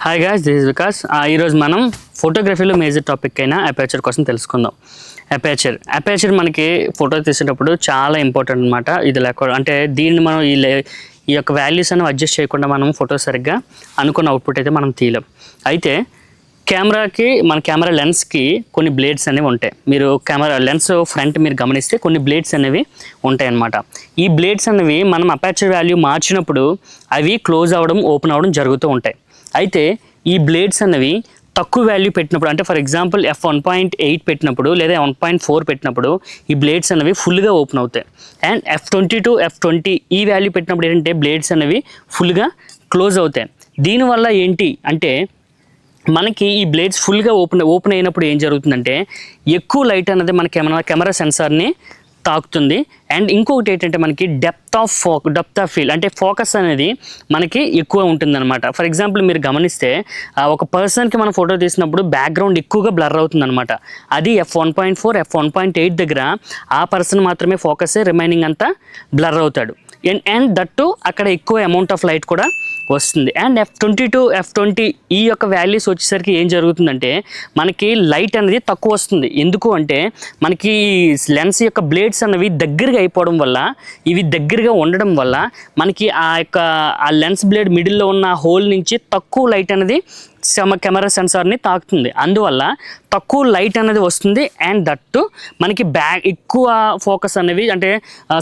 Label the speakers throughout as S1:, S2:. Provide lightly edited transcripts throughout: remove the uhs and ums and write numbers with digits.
S1: Hi guys, this is Vikas. ఈరోజు మనం ఫోటోగ్రఫీలో మేజర్ టాపిక్ అయిన అపేచర్ కోసం తెలుసుకుందాం. అపేచర్ మనకి ఫోటో తీసేటప్పుడు చాలా ఇంపార్టెంట్ అనమాట. ఇది లేకపోతే అంటే దీన్ని మనం ఈ యొక్క వాల్యూస్ అని అడ్జస్ట్ చేయకుండా మనం ఫోటో సరిగ్గా అనుకున్న అవుట్పుట్ అయితే మనం తీయలేం. అయితే మన కెమెరా లెన్స్కి కొన్ని బ్లేడ్స్ అనేవి ఉంటాయి. మీరు కెమెరా లెన్స్ ఫ్రంట్ మీరు గమనిస్తే కొన్ని బ్లేడ్స్ అనేవి ఉంటాయి అన్నమాట. ఈ బ్లేడ్స్ అనేవి మనం అపేచర్ వాల్యూ మార్చినప్పుడు అవి క్లోజ్ అవ్వడం, ఓపెన్ అవ్వడం జరుగుతూ ఉంటాయి. అయితే ఈ బ్లేడ్స్ అనేవి తక్కువ వాల్యూ పెట్టినప్పుడు, అంటే ఫర్ ఎగ్జాంపుల్ f1.8 పెట్టినప్పుడు లేదా 1.4 పెట్టినప్పుడు ఈ బ్లేడ్స్ అనేవి ఫుల్గా ఓపెన్ అవుతాయి. అండ్ f22, f20 ఈ వాల్యూ పెట్టినప్పుడు ఏంటంటే బ్లేడ్స్ అనేవి ఫుల్గా క్లోజ్ అవుతాయి. దీనివల్ల ఏంటి అంటే మనకి ఈ బ్లేడ్స్ ఫుల్గా ఓపెన్ అయినప్పుడు ఏం జరుగుతుందంటే ఎక్కువ లైట్ అనేది మన కెమెరా సెన్సార్ని తాకుతుంది. అండ్ ఇంకొకటి ఏంటంటే మనకి డెప్త్ ఆఫ్ ఫీల్డ్, అంటే ఫోకస్ అనేది మనకి ఎక్కువ ఉంటుందన్నమాట. ఫర్ ఎగ్జాంపుల్ మీరు గమనిస్తే ఒక పర్సన్కి మనం ఫోటో తీసినప్పుడు బ్యాక్గ్రౌండ్ ఎక్కువగా బ్లర్ అవుతుందన్నమాట. అది f1.4, f1.8 దగ్గర ఆ పర్సన్ మాత్రమే ఫోకస్, రిమైనింగ్ అంతా బ్లర్ అవుతాడు. అండ్ దట్టు అక్కడ ఎక్కువ అమౌంట్ ఆఫ్ లైట్ కూడా వస్తుంది. అండ్ f22, f20 ఈ యొక్క వాల్యూస్ వచ్చేసరికి ఏం జరుగుతుందంటే మనకి లైట్ అనేది తక్కువ వస్తుంది. ఎందుకు అంటే మనకి లెన్స్ యొక్క బ్లేడ్స్ అనేవి దగ్గరగా అయిపోవడం వల్ల, ఇవి దగ్గరగా ఉండడం వల్ల మనకి ఆ లెన్స్ బ్లేడ్ మిడిల్లో ఉన్న హోల్ నుంచి తక్కువ లైట్ అనేది కెమెరా సెన్సార్ని తాకుతుంది. అందువల్ల తక్కువ లైట్ అనేది వస్తుంది. అండ్ దట్టు మనకి ఎక్కువ ఫోకస్ అనేవి, అంటే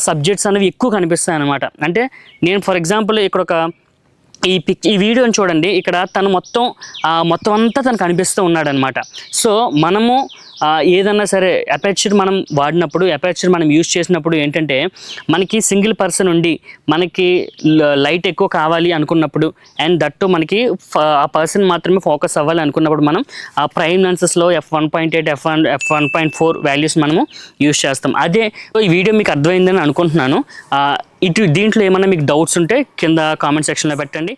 S1: సబ్జెక్ట్స్ అనేవి ఎక్కువ కనిపిస్తాయి అన్నమాట. అంటే నేను ఫర్ ఎగ్జాంపుల్ ఇక్కడ ఈ వీడియోని చూడండి. ఇక్కడ తను మొత్తం అంతా తను కనిపిస్తూ ఉన్నాడు అనమాట. సో మనము ఏదన్నా సరే అపేచర్ మనం వాడినప్పుడు, అపేచర్ మనం యూజ్ చేసినప్పుడు ఏంటంటే మనకి సింగిల్ పర్సన్ ఉండి మనకి లైట్ ఎక్కువ కావాలి అనుకున్నప్పుడు, అండ్ దట్టు మనకి ఆ పర్సన్ మాత్రమే ఫోకస్ అవ్వాలి అనుకున్నప్పుడు మనం ఆ ప్రైమ్ లెన్సెస్లో f1.8, f1.4 వాల్యూస్ మనము యూజ్ చేస్తాం. అదే ఈ వీడియో మీకు అర్థమైందని అనుకుంటున్నాను. దీంట్లో ఏమైనా మీకు డౌట్స్ ఉంటే కింద కామెంట్ సెక్షన్లో పెట్టండి.